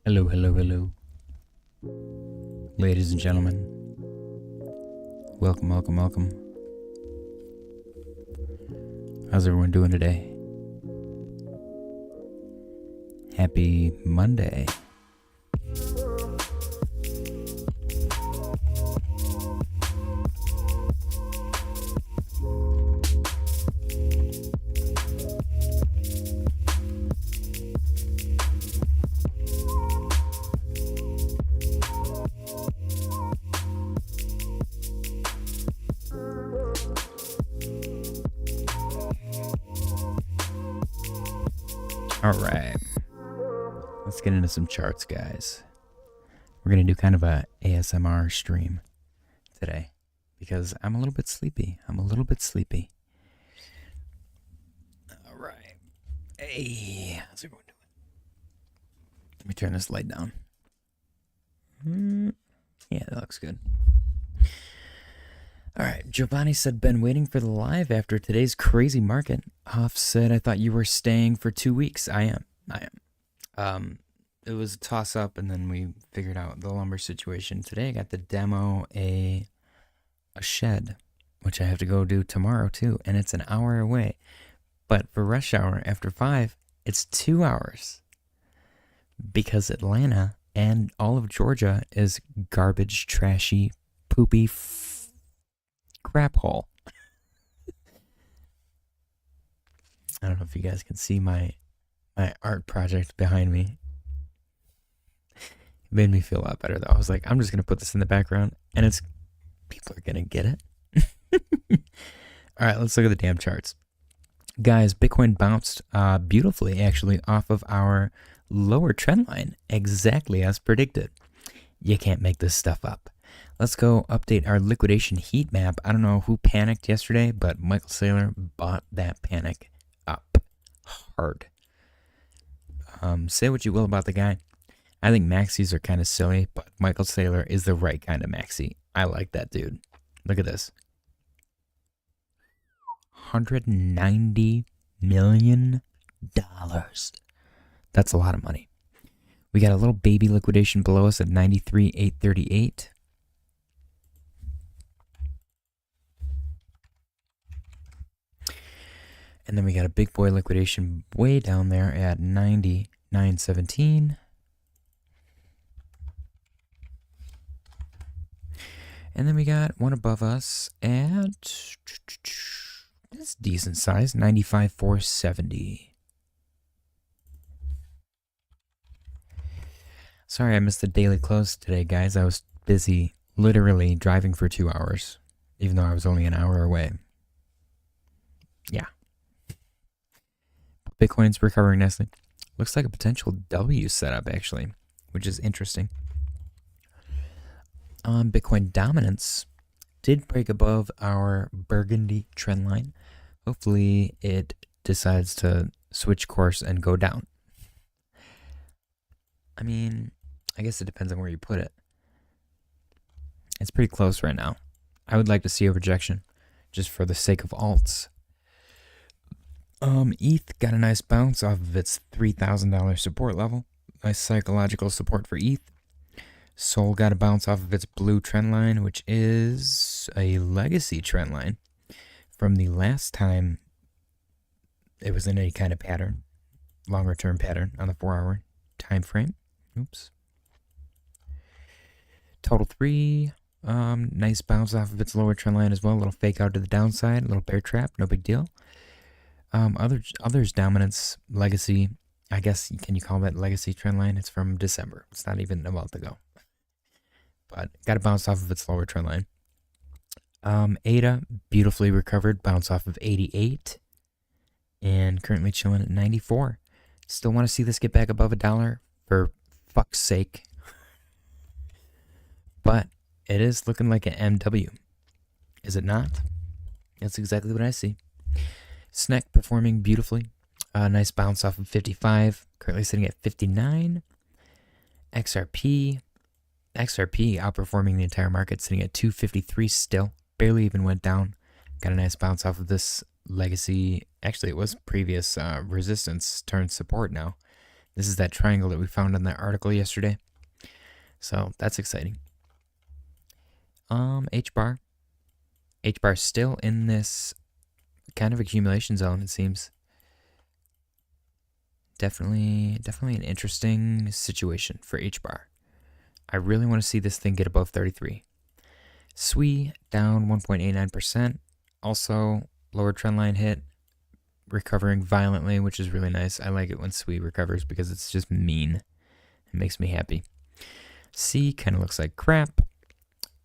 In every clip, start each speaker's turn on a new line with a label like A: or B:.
A: Hello, hello, hello. Ladies and gentlemen. Welcome, welcome, welcome. How's everyone doing today? Happy Monday. Alright, let's get into some charts, guys. We're going to do kind of a ASMR stream today because I'm a little bit sleepy. Alright. Hey, how's everyone doing? Let me turn this light down. Yeah, that looks good. Alright, Giovanni said, been waiting for the live after today's crazy market. Huff said, I thought you were staying for 2 weeks. I am. It was a toss-up, and then we figured out the lumber situation. Today I got to demo a shed, which I have to go do tomorrow too, and it's an hour away. But for rush hour after 5, it's 2 hours. Because Atlanta and all of Georgia is garbage, trashy, poopy, crap hole. I don't know if you guys can see my art project behind me. It made me feel a lot better though. I was like, I'm just gonna put this in the background and people are gonna get it. Alright, let's look at the damn charts. Guys, Bitcoin bounced beautifully actually off of our lower trend line, exactly as predicted. You can't make this stuff up. Let's go update our liquidation heat map. I don't know who panicked yesterday, but Michael Saylor bought that panic up hard. Say what you will about the guy. I think maxis are kind of silly, but Michael Saylor is the right kind of maxi. I like that dude. Look at this. $190 million. That's a lot of money. We got a little baby liquidation below us at 93,838. And then we got a big boy liquidation way down there at 90,917. And then we got one above us at, that's decent size, 95,470. Sorry I missed the daily close today, guys. I was busy literally driving for 2 hours, even though I was only an hour away. Yeah. Bitcoin's recovering nicely. Looks like a potential W setup, actually, which is interesting. Bitcoin dominance did break above our burgundy trend line. Hopefully it decides to switch course and go down. I mean, I guess it depends on where you put it. It's pretty close right now. I would like to see a rejection, just for the sake of alts. ETH got a nice bounce off of its $3,000 support level. Nice psychological support for ETH. Sol got a bounce off of its blue trend line, which is a legacy trend line from the last time it was in any kind of pattern, longer term pattern on the 4-hour time frame. Oops. Total 3, nice bounce off of its lower trend line as well. A little fake out to the downside, a little bear trap, no big deal. Others dominance, legacy, I guess, can you call that legacy trend line? It's from December. It's not even a month ago. But got to bounce off of its lower trend line. ADA, beautifully recovered, bounce off of 88. And currently chilling at 94. Still want to see this get back above $1, for fuck's sake. But it is looking like an MW. Is it not? That's exactly what I see. SNEK performing beautifully. Nice bounce off of 55. Currently sitting at 59. XRP outperforming the entire market, sitting at 253 still. Barely even went down. Got a nice bounce off of this legacy. Actually, it was previous resistance turned support now. This is that triangle that we found in that article yesterday. So that's exciting. HBAR. HBAR still in this kind of accumulation zone, it seems. Definitely an interesting situation for HBAR. I really want to see this thing get above 33. SUI down 1.89%. Also, lower trendline hit, recovering violently, which is really nice. I like it when SUI recovers because it's just mean. It makes me happy. C kind of looks like crap.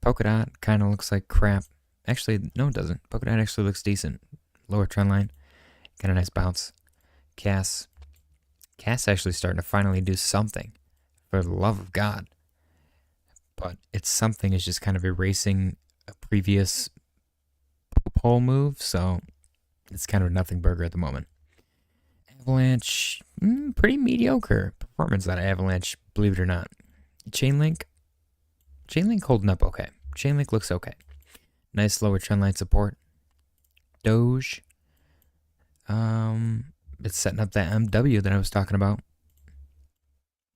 A: Polkadot kind of looks like crap. Actually, no, it doesn't. Polkadot actually looks decent. Lower trendline. Got a nice bounce. Cass actually starting to finally do something. For the love of God. But it's something is just kind of erasing a previous pole move, so it's kind of a nothing burger at the moment. Avalanche, pretty mediocre performance out of Avalanche, believe it or not. Chainlink holding up okay. Chainlink looks okay. Nice lower trendline support. Doge, it's setting up that MW that I was talking about.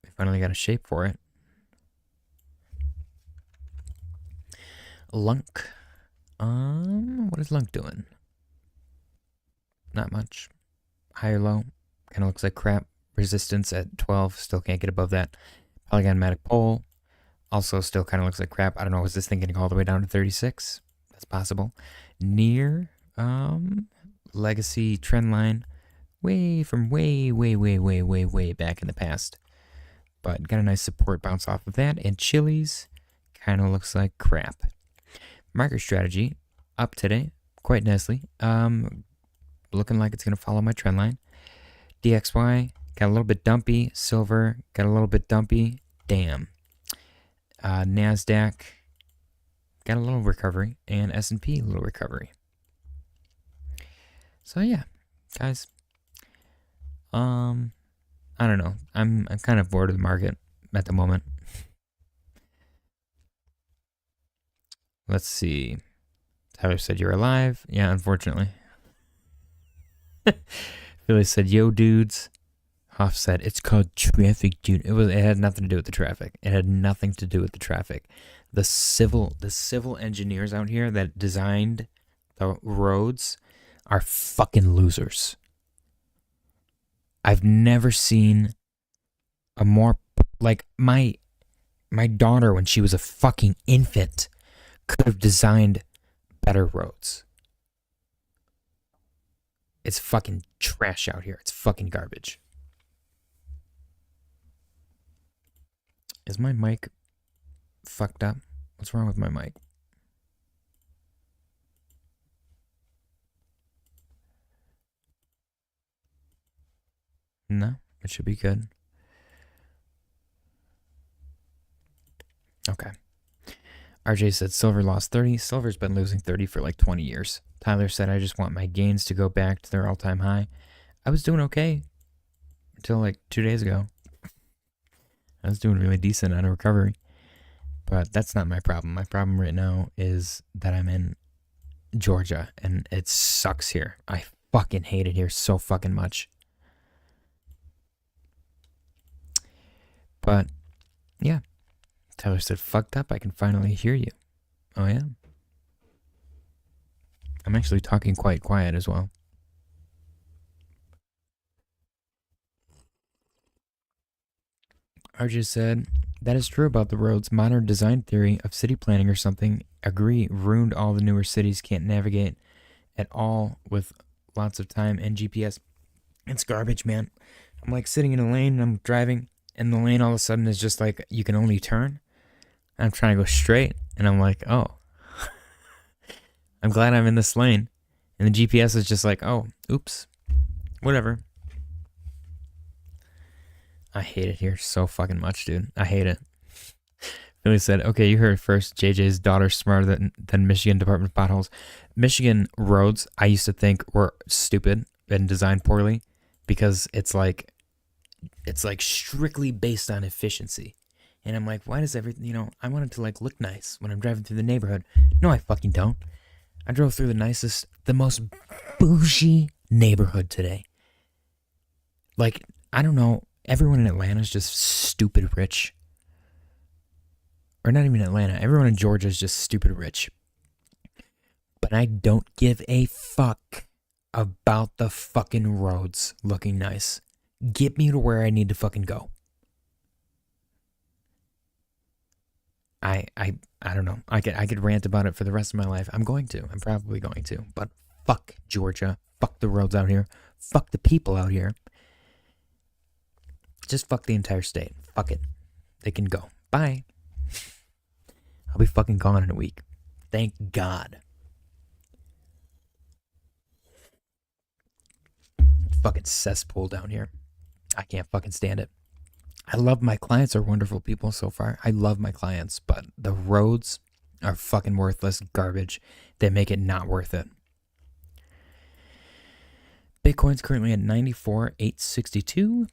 A: We finally got a shape for it. Lunk. What is Lunk doing? Not much. High or low. Kind of looks like crap. Resistance at 12. Still can't get above that. Polygonmatic pole. Also still kind of looks like crap. I don't know. Is this thing getting all the way down to 36? That's possible. Near. Legacy trend line. Way back in the past. But got a nice support bounce off of that. And Chili's kind of looks like crap. MicroStrategy up today quite nicely. Looking like it's going to follow my trend line. DXY got a little bit dumpy. Silver got a little bit dumpy. Damn. NASDAQ got a little recovery. And S&P a little recovery. So yeah, guys. I don't know. I'm kind of bored of the market at the moment. Let's see. Tyler said you're alive. Yeah, unfortunately. Philly said, yo, dudes. Hoff said, it's called traffic, dude. It had nothing to do with the traffic. It had nothing to do with the traffic. The civil engineers out here that designed the roads are fucking losers. I've never seen a more, like, my daughter when she was a fucking infant could have designed better roads. It's fucking trash out here. It's fucking garbage. Is my mic fucked up? What's wrong with my mic? No, it should be good. Okay. RJ said silver lost 30. Silver's been losing 30 for like 20 years. Tyler said, I just want my gains to go back to their all-time high. I was doing okay until like 2 days ago. I was doing really decent on a recovery. But that's not my problem. My problem right now is that I'm in Georgia and it sucks here. I fucking hate it here so fucking much. But, yeah. Tyler said, fucked up, I can finally hear you. Oh, yeah? I'm actually talking quite quiet as well. RJ said, that is true about the roads. Modern design theory of city planning or something. Agree, ruined all the newer cities. Can't navigate at all with lots of time and GPS. It's garbage, man. I'm like sitting in a lane and I'm driving, and the lane all of a sudden is just like, you can only turn. I'm trying to go straight, and I'm like, oh. I'm glad I'm in this lane. And the GPS is just like, oh, oops. Whatever. I hate it here so fucking much, dude. I hate it. Billy said, okay, you heard it first. JJ's daughter's smarter than Michigan Department of Potholes. Michigan roads, I used to think were stupid and designed poorly because it's like strictly based on efficiency. And I'm like, why does everything, I want it to like look nice when I'm driving through the neighborhood. No, I fucking don't. I drove through the most bougie neighborhood today. Like, I don't know Everyone in Atlanta is just stupid rich. Or not even Atlanta. Everyone in Georgia is just stupid rich. But I don't give a fuck about the fucking roads looking nice. Get me to where I need to fucking go. I don't know. I could rant about it for the rest of my life. I'm going to. I'm probably going to. But fuck Georgia. Fuck the roads out here. Fuck the people out here. Just fuck the entire state. Fuck it. They can go. Bye. I'll be fucking gone in a week. Thank God. Fucking cesspool down here. I can't fucking stand it. I love my clients are wonderful people so far. I love my clients, but the roads are fucking worthless garbage. They make it not worth it. Bitcoin's currently at 94,862.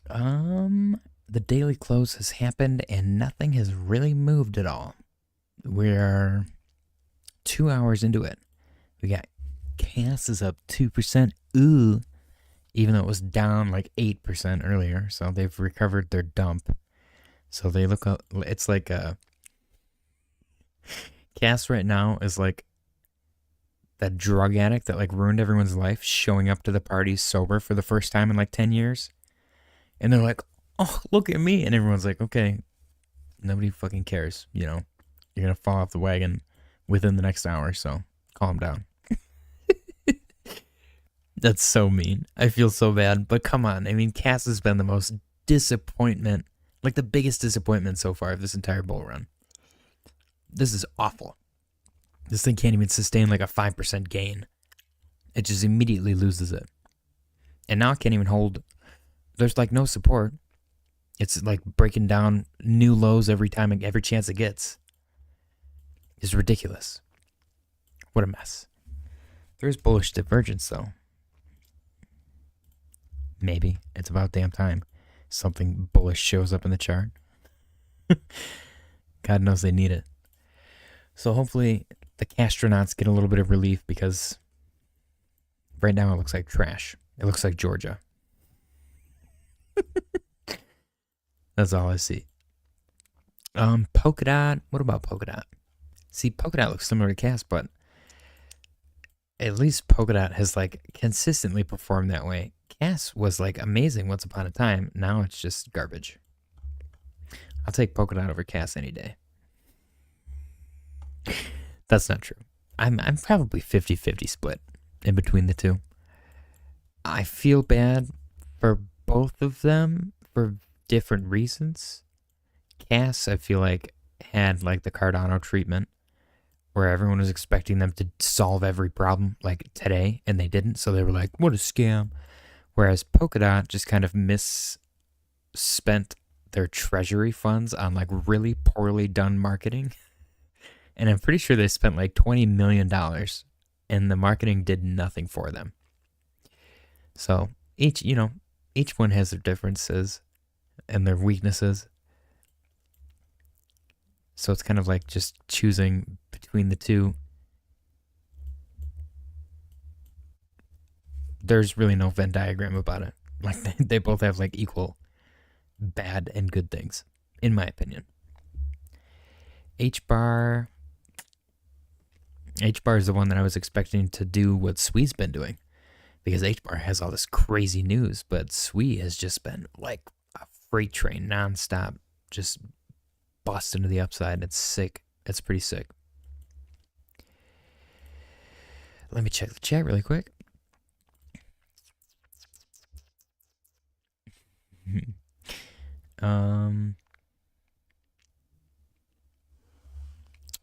A: The daily close has happened and nothing has really moved at all. We're 2 hours into it. We got Cass is up 2%. Ooh. Even though it was down like 8% earlier. So they've recovered their dump. So they look up, it's like a Cass right now is like that drug addict that like ruined everyone's life showing up to the party sober for the first time in like 10 years. And they're like, oh, look at me. And everyone's like, okay, nobody fucking cares. You know, you're going to fall off the wagon within the next hour. So calm down. That's so mean. I feel so bad. But come on. I mean, Cass has been the most disappointment, like the biggest disappointment so far of this entire bull run. This is awful. This thing can't even sustain like a 5% gain. It just immediately loses it. And now it can't even hold. There's like no support. It's like breaking down new lows every time, every chance it gets. It's ridiculous. What a mess. There's bullish divergence though. Maybe it's about damn time something bullish shows up in the chart. God knows they need it. So hopefully the Castronauts get a little bit of relief because right now it looks like trash. It looks like Georgia. That's all I see. Polkadot. What about Polkadot? See, Polkadot looks similar to Cass, but at least Polkadot has like consistently performed that way. Cass was like amazing once upon a time. Now it's just garbage. I'll take Polkadot over Cass any day. That's not true. I'm probably 50-50 split in between the two. I feel bad for both of them for different reasons. Cass, I feel like, had like the Cardano treatment where everyone was expecting them to solve every problem like today, and they didn't. So they were like, what a scam. Whereas Polkadot just kind of misspent their treasury funds on like really poorly done marketing. And I'm pretty sure they spent like $20 million and the marketing did nothing for them. So each one has their differences and their weaknesses. So it's kind of like just choosing between the two. There's really no Venn diagram about it. Like they both have like equal bad and good things, in my opinion. HBAR is the one that I was expecting to do what SUI's been doing, because HBAR has all this crazy news, but SUI has just been like a freight train nonstop, just busting to the upside. It's sick. It's pretty sick. Let me check the chat really quick.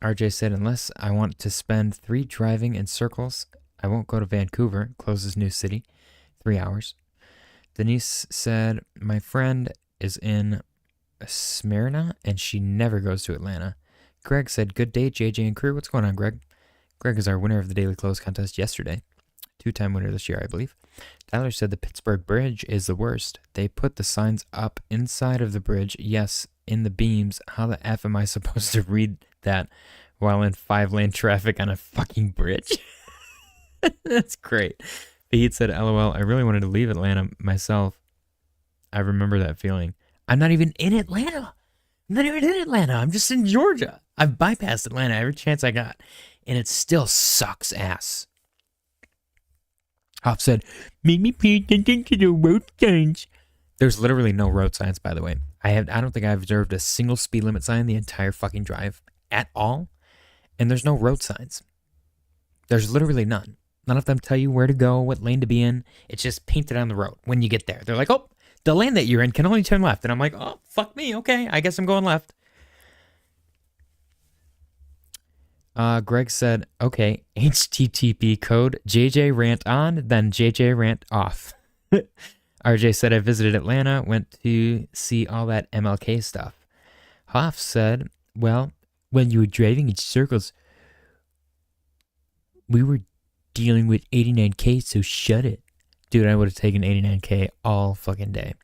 A: RJ said, unless I want to spend 3 driving in circles, I won't go to Vancouver. Closest new city, 3 hours. Denise said, my friend is in Smyrna and she never goes to Atlanta. Greg said, good day, JJ and crew. What's going on, Greg? Greg is our winner of the Daily Close contest yesterday. 2-time winner this year, I believe. Tyler said the Pittsburgh Bridge is the worst. They put the signs up inside of the bridge. Yes, in the beams. How the F am I supposed to read that while in 5-lane traffic on a fucking bridge? That's great. Pete said, LOL, I really wanted to leave Atlanta myself. I remember that feeling. I'm not even in Atlanta. I'm not even in Atlanta. I'm just in Georgia. I've bypassed Atlanta every chance I got, and it still sucks ass. Hoff said, "Make me pay attention to the road signs." There's literally no road signs, by the way. I don't think I've observed a single speed limit sign the entire fucking drive at all, and there's no road signs. There's literally none. None of them tell you where to go, what lane to be in. It's just painted on the road when you get there. They're like, "Oh, the lane that you're in can only turn left," and I'm like, "Oh, fuck me. Okay, I guess I'm going left." Greg said, "Okay, HTTP code, JJ rant on, then JJ rant off." RJ said, "I visited Atlanta, went to see all that MLK stuff." Hoff said, "Well, when you were driving in circles, we were dealing with 89K, so shut it." Dude, I would have taken 89K all fucking day.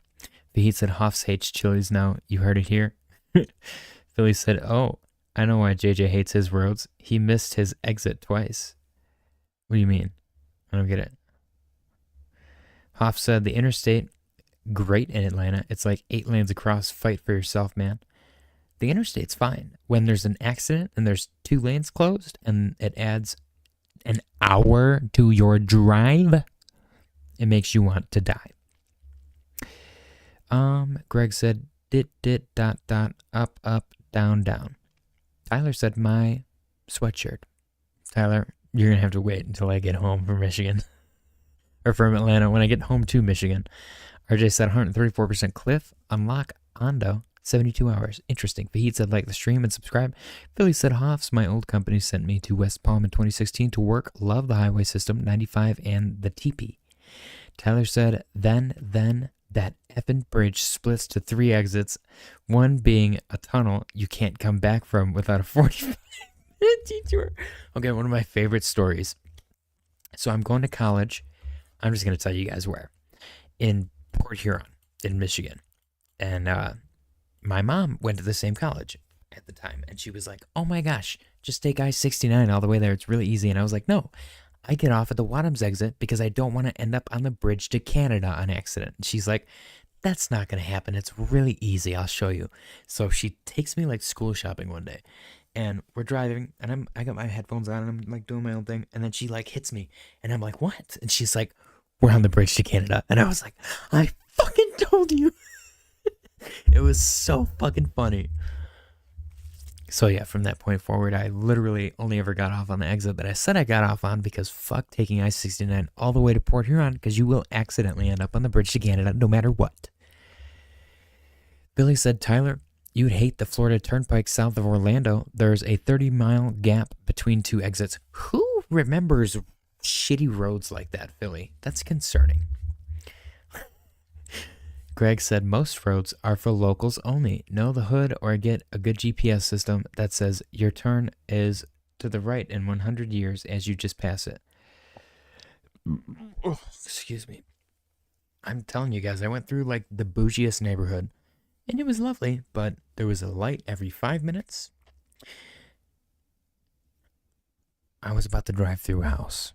A: Fahid said, "Hoffs hates chilies now. You heard it here." Philly said, "Oh, I know why JJ hates his roads. He missed his exit twice." What do you mean? I don't get it. Hoff said, "The interstate, great in Atlanta. It's like 8 lanes across. Fight for yourself, man." The interstate's fine. When there's an accident and there's 2 lanes closed and it adds an hour to your drive, it makes you want to die. Greg said, dit, dot, up, down, down. Tyler said, "My sweatshirt." Tyler, you're going to have to wait until I get home from Michigan. Or from Atlanta, when I get home to Michigan. RJ said, 134% cliff. Unlock Ondo. 72 hours. Interesting. Fahid said, "Like the stream and subscribe." Philly said, "Hoffs, my old company sent me to West Palm in 2016 to work. Love the highway system, 95 and the TP." Tyler said, then that effing bridge splits to 3 exits, one being a tunnel you can't come back from without a 45-minute detour. Okay, one of my favorite stories. So I'm going to college. I'm just going to tell you guys where. In Port Huron, in Michigan. And my mom went to the same college at the time. And she was like, "Oh my gosh, just take I-69 all the way there. It's really easy." And I was like, "No, I get off at the Wadhams exit because I don't want to end up on the bridge to Canada on accident." And she's like, "That's not going to happen. It's really easy. I'll show you." So she takes me like school shopping one day. And we're driving, and I got my headphones on, and I'm like doing my own thing. And then she like hits me, and I'm like, "What?" And she's like, "We're on the bridge to Canada." And I was like, "I fucking told you." It was so fucking funny. So yeah, from that point forward, I literally only ever got off on the exit that I said I got off on, because fuck taking I-69 all the way to Port Huron, because you will accidentally end up on the bridge to Canada no matter what. Billy said, "Tyler, you'd hate the Florida Turnpike south of Orlando. There's a 30-mile gap between 2 exits." Who remembers shitty roads like that, Philly? That's concerning. Greg said, "Most roads are for locals only. Know the hood or get a good GPS system that says your turn is to the right in 100 years as you just pass it." Oh, excuse me. I'm telling you guys, I went through like the bougiest neighborhood, and it was lovely, but there was a light every 5 minutes. I was about to drive through a house.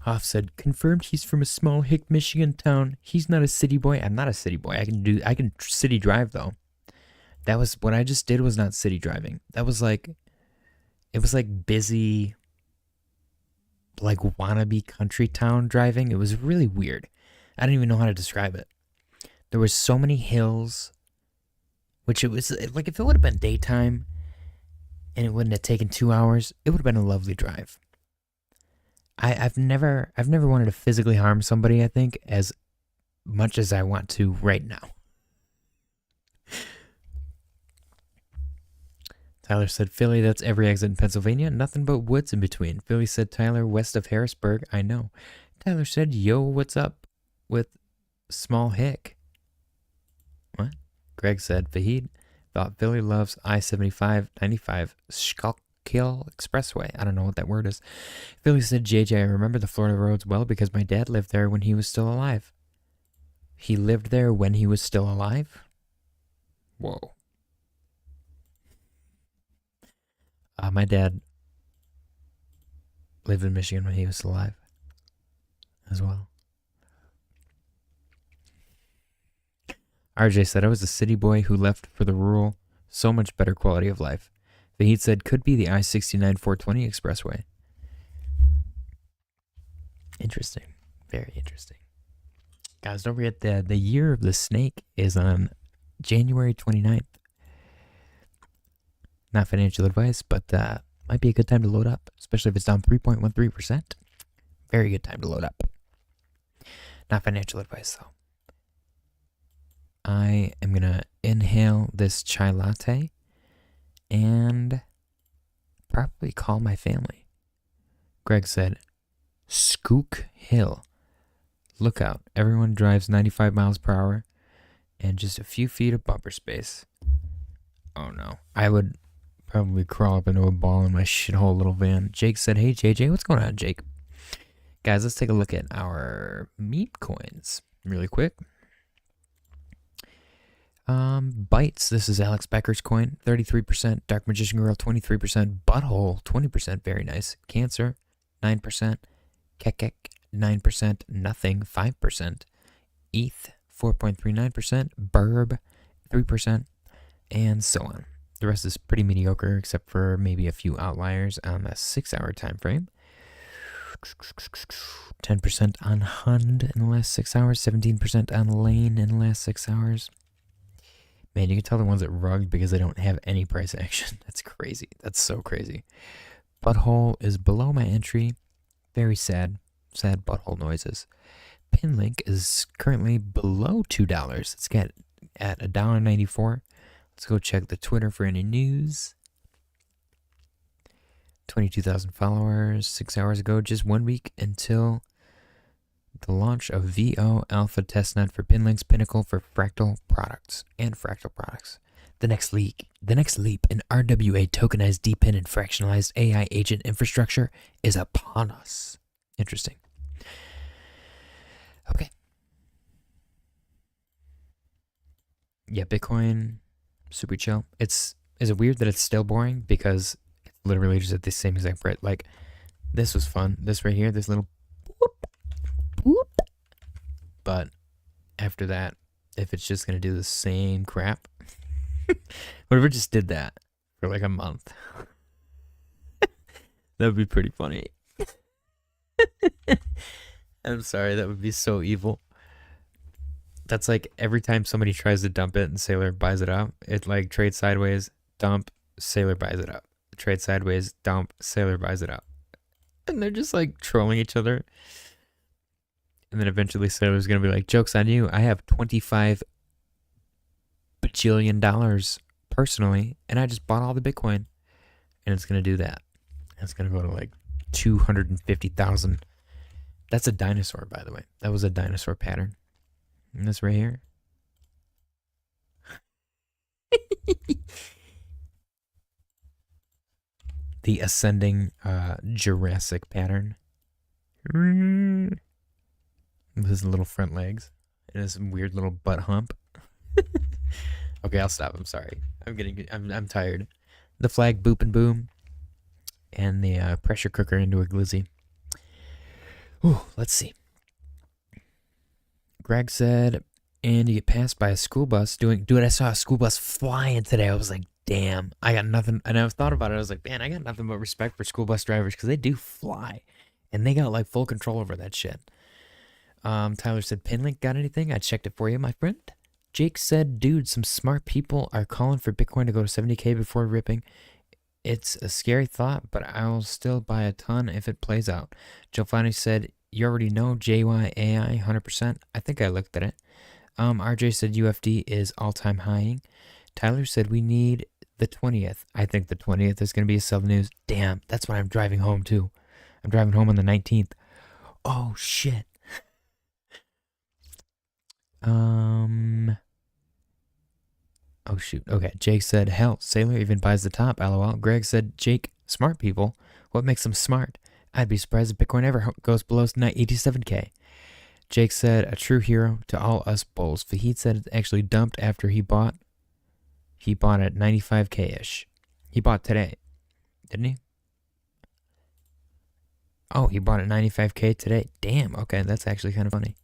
A: Hoff said, "Confirmed he's from a small hick Michigan town. He's not a city boy." I'm not a city boy. I can city drive though. That was what I just did, was not city driving. That was like, it was like busy, like wannabe country town driving. It was really weird. I don't even know how to describe it. There were so many hills, which it was like, if it would have been daytime and it wouldn't have taken 2 hours, it would have been a lovely drive. I've never wanted to physically harm somebody, I think, as much as I want to right now. Tyler said, "Philly, that's every exit in Pennsylvania. Nothing but woods in between." Philly said, "Tyler, west of Harrisburg. I know." Tyler said, "Yo, what's up with small hick?" What? Greg said, "Fahid thought Philly loves I-75, 95, Schuylkill Expressway." I don't know what that word is. Philly said, "JJ, I remember the Florida roads well because my dad lived there when he was still alive." He lived there when he was still alive? Whoa. My dad lived in Michigan when he was still alive as well. RJ said, I was a city boy who left for the rural. So much better quality of life. Fahid said, could be the I-69 420 expressway. Interesting. Very interesting. Guys, don't forget the year of the snake is on January 29th. Not financial advice, but might be a good time to load up, especially if it's down 3.13%. Very good time to load up. Not financial advice, though. I am going to inhale this chai latte and probably call my family. Greg said, Skook Hill. Look out. Everyone drives 95 miles per hour and just a few feet of bumper space. Oh, no. I would probably crawl up into a ball in my shithole little van. Jake said, hey, JJ, what's going on, Jake? Guys, let's take a look at our Memecoins really quick. Bytes, this is Alex Becker's coin, 33%. Dark Magician Girl, 23%. Butthole, 20%, very nice. Cancer, 9%. Kekek, 9%. Nothing, 5%. ETH, 4.39%. Burb, 3%. And so on. The rest is pretty mediocre, except for maybe a few outliers on the 6-hour time frame. 10% on Hund in the last 6 hours. 17% on Lane in the last 6 hours. Man, you can tell the ones that rugged because they don't have any price action. That's crazy. That's so crazy. Butthole is below my entry. Very sad. Sad butthole noises. Pinlink is currently below $2. It's got at $1.94. Let's go check the Twitter for any news. 22,000 followers 6 hours ago. Just 1 week until the launch of VO Alpha Testnet for Pinlink's Pinnacle for fractal products and fractal products. The next leap in RWA tokenized DePIN and fractionalized AI agent infrastructure is upon us. Interesting. Okay. Yeah, Bitcoin, super chill. Is it weird that it's still boring? Because it's literally just at the same exact rate. Like, this was fun. This right here, this little whoop, whoop. But after that, if it's just going to do the same crap, whatever just did that for like a month, that would be pretty funny. I'm sorry, that would be so evil. That's like every time somebody tries to dump it and Sailor buys it up, it like trades sideways, dump, Sailor buys it up. Trade sideways, dump, Sailor buys it up. And they're just like trolling each other. And then eventually Sailor's going to be like, joke's on you. I have $25 bajillion personally, and I just bought all the Bitcoin. And it's going to do that. It's going to go to like 250,000. That's a dinosaur, by the way. That was a dinosaur pattern. And this right here. The ascending Jurassic pattern. With his little front legs and his weird little butt hump. Okay, I'll stop. I'm sorry. I'm tired. The flag boop and boom. And the pressure cooker into a glizzy. Ooh, let's see. Greg said, and you get passed by a school bus dude, I saw a school bus flying today. I was like, damn, I got nothing. And I've thought about it. I was like, man, I got nothing but respect for school bus drivers because they do fly. And they got like full control over that shit. Tyler said, Pinlink got anything? I checked it for you, my friend. Jake said, dude, some smart people are calling for Bitcoin to go to 70K before ripping. It's a scary thought, but I'll still buy a ton if it plays out. Giovanni said, you already know JYAI 100%. I think I looked at it. RJ said UFD is all-time highing. Tyler said we need the 20th. I think the 20th is going to be a sell news. Damn, that's when I'm driving home too. I'm driving home on the 19th. Oh, shit. Oh, shoot. Okay, Jake said, hell, Sailor even buys the top, lol. Greg said, Jake, smart people. What makes them smart? I'd be surprised if Bitcoin ever goes below 87K. Jake said, a true hero to all us bulls. Fahid said it actually dumped after he bought. He bought at 95K-ish. He bought today, didn't he? Oh, he bought at 95K today. Damn, okay, that's actually kind of funny.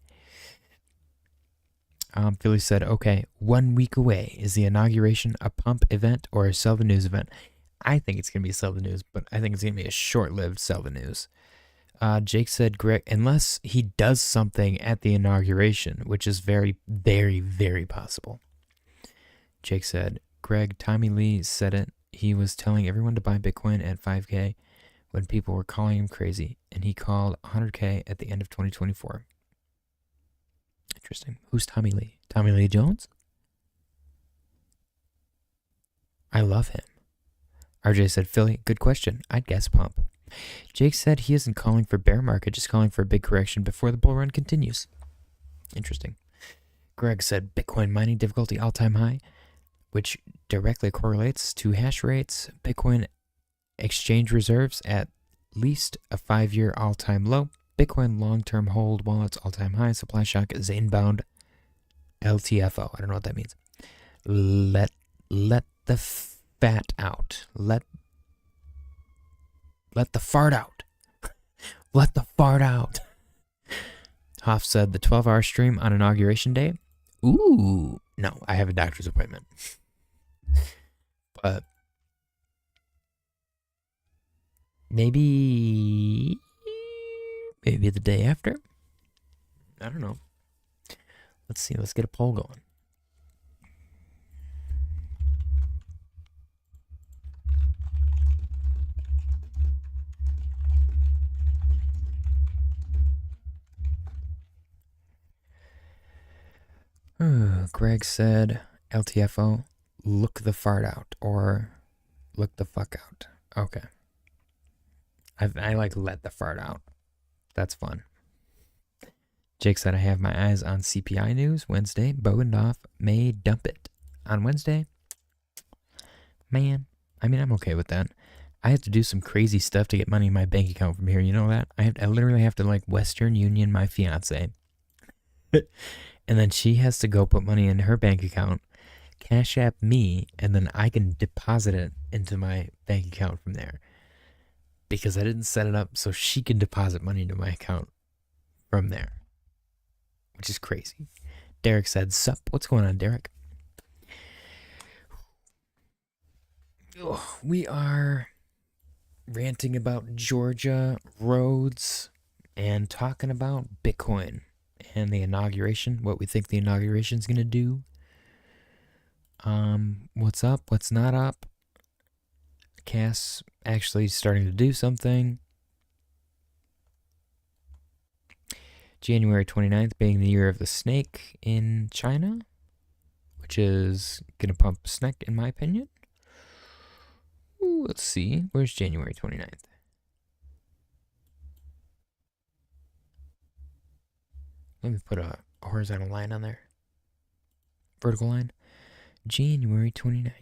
A: Philly said, okay, 1 week away. Is the inauguration a pump event or a sell the news event? I think it's going to be a sell the news, but I think it's going to be a short-lived sell the news. Jake said, Greg, unless he does something at the inauguration, which is very, very, very possible. Jake said, Greg, Tommy Lee said it. He was telling everyone to buy Bitcoin at 5K when people were calling him crazy, and he called 100K at the end of 2024. Interesting. Who's Tommy Lee? Tommy Lee Jones? I love him. RJ said, Philly, good question. I'd guess pump. Jake said he isn't calling for bear market, just calling for a big correction before the bull run continues. Interesting. Greg said, Bitcoin mining difficulty all-time high, which directly correlates to hash rates. Bitcoin exchange reserves at least a 5-year all-time low. Bitcoin long-term hold wallets all-time high. Supply shock is inbound. LTFO. I don't know what that means. Let the fat out. Let the fart out. Let the fart out. Hoff said the 12-hour stream on inauguration day. Ooh. No, I have a doctor's appointment. But maybe the day after? I don't know. Let's see. Let's get a poll going. Greg said, LTFO, look the fart out, or look the fuck out. Okay. I like let the fart out. That's fun. Jake said, I have my eyes on CPI news. Wednesday, Bogendorf may dump it. On Wednesday? Man, I mean, I'm okay with that. I have to do some crazy stuff to get money in my bank account from here. You know that? I literally have to, like, Western Union my fiance. And then she has to go put money in her bank account, Cashapp me, and then I can deposit it into my bank account from there. Because I didn't set it up so she can deposit money into my account from there. Which is crazy. Derek said, sup? What's going on, Derek? Oh, we are ranting about Georgia roads and talking about Bitcoin and the inauguration, what we think the inauguration is going to do. What's up, what's not up. Cass actually starting to do something. January 29th being the year of the snake in China, which is going to pump SNEK in my opinion. Ooh, let's see. Where's January 29th? Let me put a horizontal line on there. Vertical line. January 29th.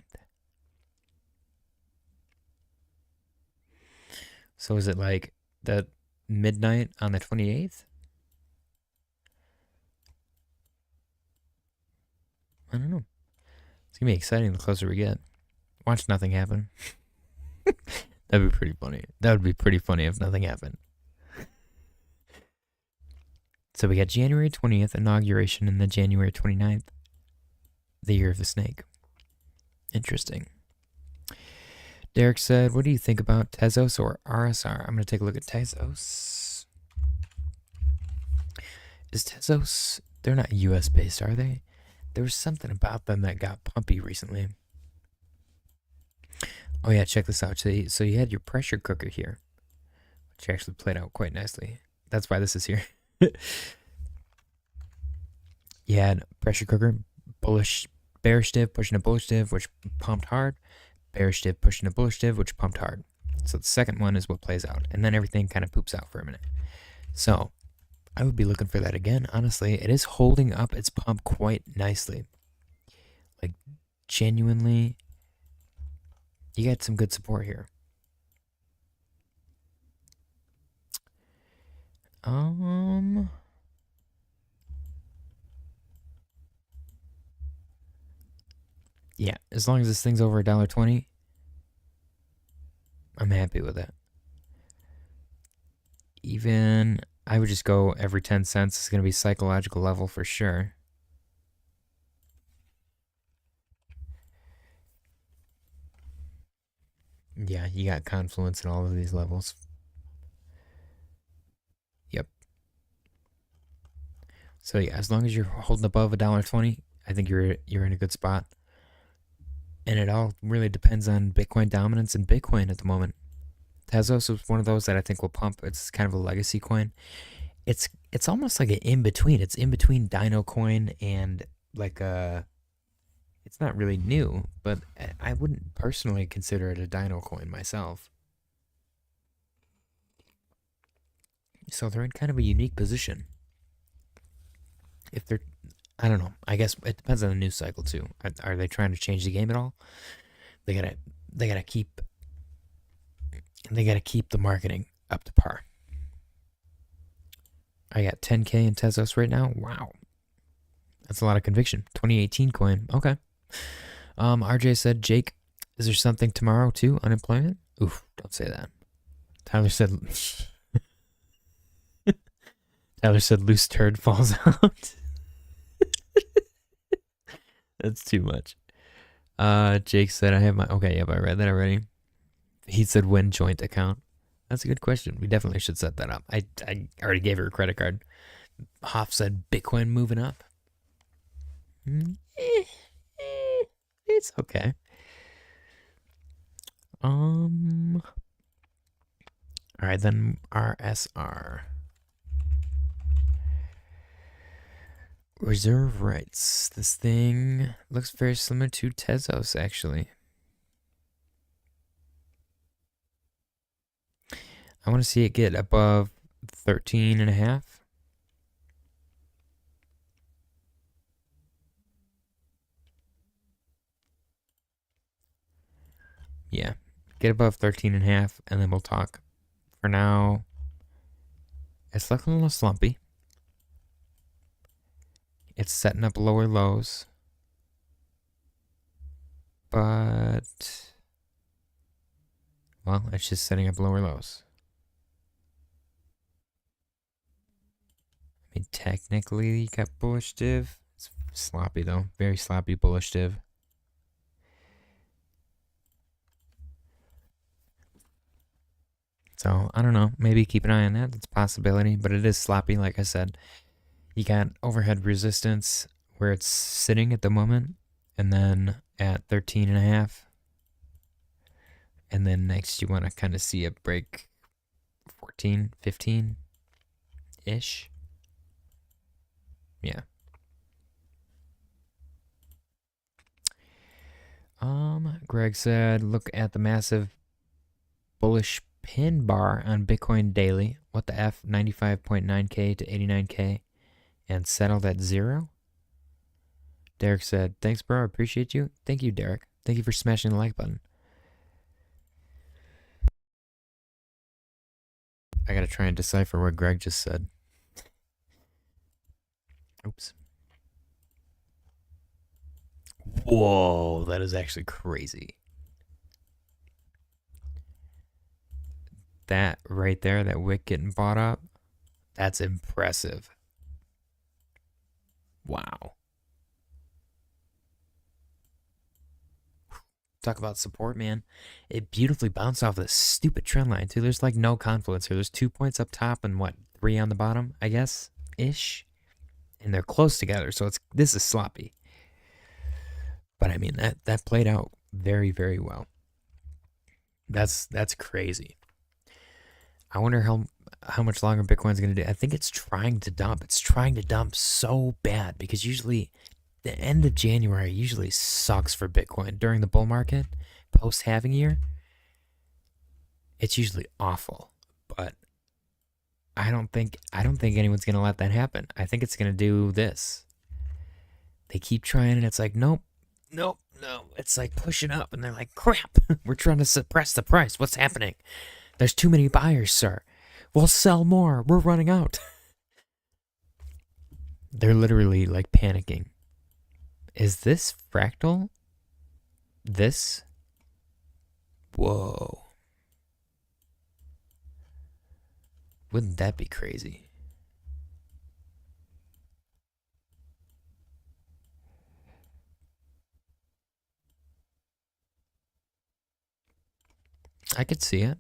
A: So is it like that midnight on the 28th? I don't know. It's going to be exciting the closer we get. Watch nothing happen. That'd be pretty funny. That would be pretty funny if nothing happened. So we got January 20th inauguration and then January 29th, the year of the snake. Interesting. Derek said, what do you think about Tezos or RSR? I'm going to take a look at Tezos. Is Tezos, they're not US based, are they? There was something about them that got pumpy recently. Oh yeah, check this out. So you had your pressure cooker here, which actually played out quite nicely. That's why this is here. You had pressure cooker, bullish, bearish div, pushing a bullish div, which pumped hard. Bearish div, pushing a bullish div, which pumped hard. So the second one is what plays out. And then everything kind of poops out for a minute. So I would be looking for that again. Honestly, it is holding up its pump quite nicely. Like, genuinely, you got some good support here. Yeah, as long as this thing's over $1.20, I'm happy with it. Even, I would just go every 10 cents. It's going to be psychological level for sure. you got confluence in all of these levels. Yep. So yeah, as long as you're holding above $1.20, I think you're in a good spot. And it all really depends on Bitcoin dominance and Bitcoin at the moment. Tezos is one of those that I think will pump. It's kind of a legacy coin. It's almost like an in-between. It's in between Dino Coin and like a... It's not really new, but I wouldn't personally consider it a Dino Coin myself. So they're in kind of a unique position. If they're... I don't know. I guess it depends on the news cycle too. Are they trying to change the game at all? They gotta keep the marketing up to par. I got 10K in Tezos right now. Wow, that's a lot of conviction. 2018 coin. Okay. RJ said, Jake, is there something tomorrow too? Unemployment? Oof, don't say that. Tyler said. Tyler said, loose turd falls out. That's too much. Jake said, I have my... Okay, yep, I read that already. He said, when joint account? That's a good question. We definitely should set that up. I already gave her a credit card. Hoff said, Bitcoin moving up. It's okay. All right, then RSR. Reserve rights. This thing looks very similar to Tezos, actually. I want to see it get above 13.5. Yeah, get above 13.5, and then we'll talk. For now, it's looking a little slumpy. It's setting up lower lows. But, well, it's just setting up lower lows. I mean, technically, you got bullish div. It's sloppy, though. Very sloppy bullish div. So, I don't know. Maybe keep an eye on that. That's a possibility. But it is sloppy, like I said. You got overhead resistance where it's sitting at the moment. And then at 13.5. And then next you want to kind of see it break 14, 15-ish. Yeah. Greg said, look at the massive bullish pin bar on Bitcoin daily. What the F? 95.9K to 89K and settled at 0. Derek said, thanks, bro. I appreciate you. Thank you, Derek. Thank you for smashing the like button. I gotta try and decipher what Greg just said. Oops. Whoa, that is actually crazy. That right there, that wick getting bought up, that's impressive. Wow. Talk about support, man. It beautifully bounced off this stupid trend line, too. There's like no confluence here. There's 2 points up top and what, 3 on the bottom, I guess, ish. And they're close together, so this is sloppy. But I mean, that played out very, very well. That's crazy. I wonder how much longer Bitcoin's going to do. I think it's trying to dump. It's trying to dump so bad because usually the end of January usually sucks for Bitcoin during the bull market, post halving year. It's usually awful, but I don't think anyone's going to let that happen. I think it's going to do this. They keep trying and it's like, nope. It's like pushing up and they're like, crap, we're trying to suppress the price. What's happening? There's too many buyers, sir. We'll sell more. We're running out. They're literally like panicking. Is this fractal? This? Whoa. Wouldn't that be crazy? I could see it.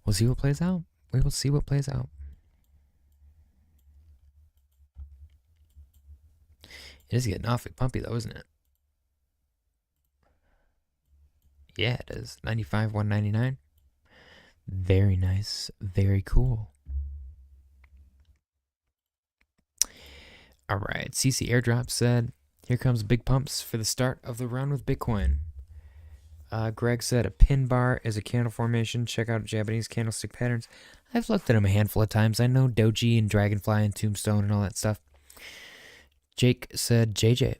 A: We'll see what plays out. We will see what plays out. It is getting awfully pumpy though, isn't it? Yeah, it is. 95, 199. Very nice. Very cool. All right. CC Airdrop said, here comes big pumps for the start of the run with Bitcoin. Greg said, a pin bar is a candle formation. Check out Japanese candlestick patterns. I've looked at them a handful of times. I know Doji and Dragonfly and Tombstone and all that stuff. Jake said, JJ,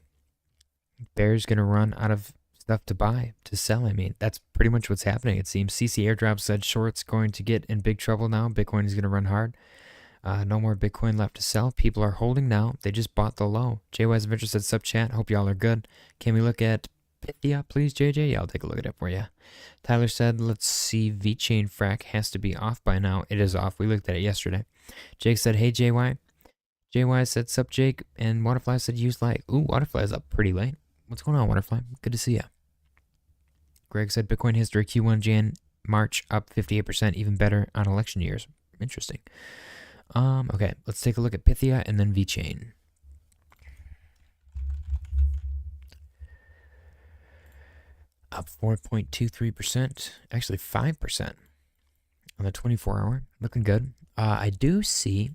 A: Bear's going to run out of stuff to buy, to sell. I mean, that's pretty much what's happening, it seems. CC Airdrop said, short's going to get in big trouble now. Bitcoin is going to run hard. No more Bitcoin left to sell. People are holding now. They just bought the low. JY's Adventure said, sub chat. Hope y'all are good. Can we look at Pythia, please, JJ? Yeah, I'll take a look at it for you. Tyler said, let's see, VeChain frac has to be off by now. It is off. We looked at it yesterday. Jake said, hey, JY. JY said, sup, Jake. And Waterfly said, use light. Ooh, Waterfly's up pretty late. What's going on, Waterfly? Good to see you. Greg said, Bitcoin history Q1 Jan March up 58%, even better on election years. Interesting. Okay, let's take a look at Pythia and then VeChain. Up 4.23%, actually 5% on the 24-hour. Looking good. I do see,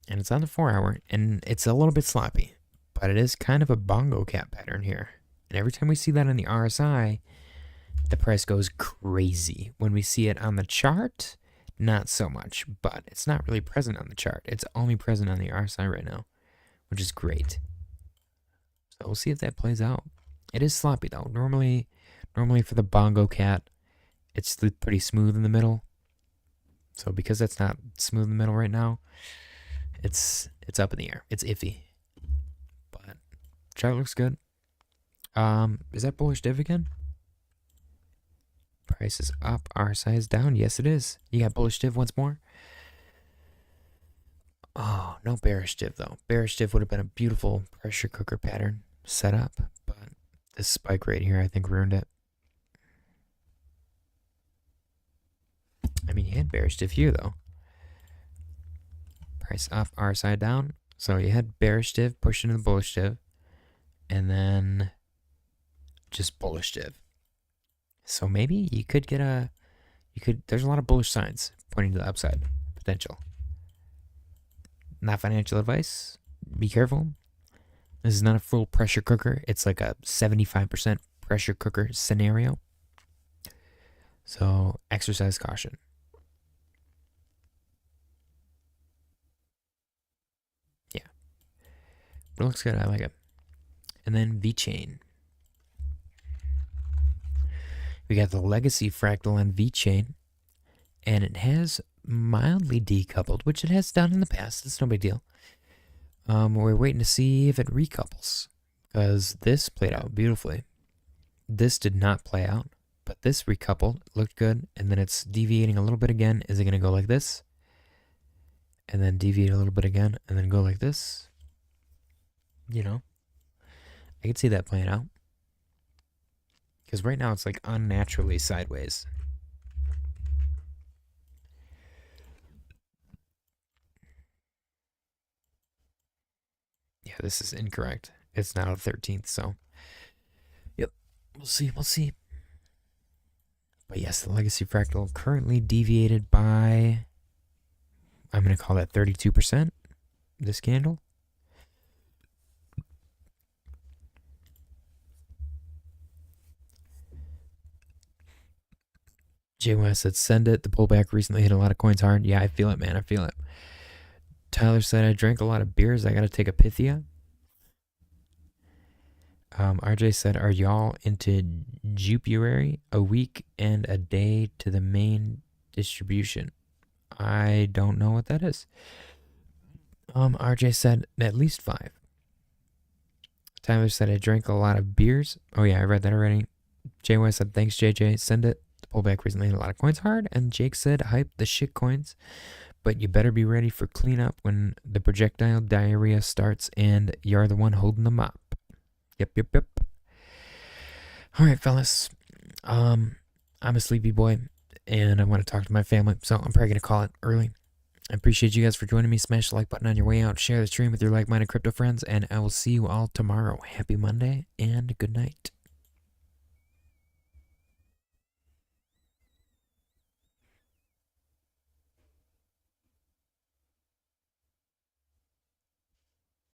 A: and it's on the 4-hour, and it's a little bit sloppy, but it is kind of a bongo cat pattern here. And every time we see that on the RSI, the price goes crazy. When we see it on the chart, not so much, but it's not really present on the chart. It's only present on the RSI right now, which is great. So we'll see if that plays out. It is sloppy though. Normally for the bongo cat, it's pretty smooth in the middle. So because that's not smooth in the middle right now, it's up in the air. It's iffy. But chart looks good. Is that bullish div again? Price is up, RSI is down. Yes, it is. You got bullish div once more. Oh, no bearish div though. Bearish div would have been a beautiful pressure cooker pattern set up, but this spike right here I think ruined it. I mean, you had bearish div here though. Price up, RSI down. So you had bearish div pushing the bullish div, and then just bullish div. So maybe you could get there's a lot of bullish signs pointing to the upside potential. Not financial advice. Be careful. This is not a full pressure cooker. It's like a 75% pressure cooker scenario. So exercise caution. Yeah. But it looks good. I like it. And then VeChain. We got the legacy fractal on VeChain. And it has mildly decoupled, which it has done in the past. It's no big deal. We're waiting to see if it recouples, because this played out beautifully. This did not play out, but this recoupled, looked good, and then it's deviating a little bit again. Is it going to go like this? And then deviate a little bit again, and then go like this? You know, I could see that playing out. Because right now it's like unnaturally sideways. Yeah, this is incorrect. It's now the 13th, so yep, we'll see. But yes, the legacy fractal currently deviated by, I'm going to call that 32%, this candle. JY said, send it. The pullback recently hit a lot of coins hard. Yeah, I feel it, man. I feel it. Tyler said, I drank a lot of beers. I got to take a Pythia. RJ said, are y'all into Jupiary? A week and a day to the main distribution. I don't know what that is. RJ said, at least 5. Tyler said, I drank a lot of beers. Oh, yeah, I read that already. JY said, thanks, JJ. Send it. The pullback recently hit a lot of coins hard. And Jake said, hype the shit coins. But you better be ready for cleanup when the projectile diarrhea starts and you're the one holding them up. Yep. All right, fellas. I'm a sleepy boy, and I want to talk to my family, so I'm probably gonna call it early. I appreciate you guys for joining me. Smash the like button on your way out. Share the stream with your like-minded crypto friends, and I will see you all tomorrow. Happy Monday, and good night.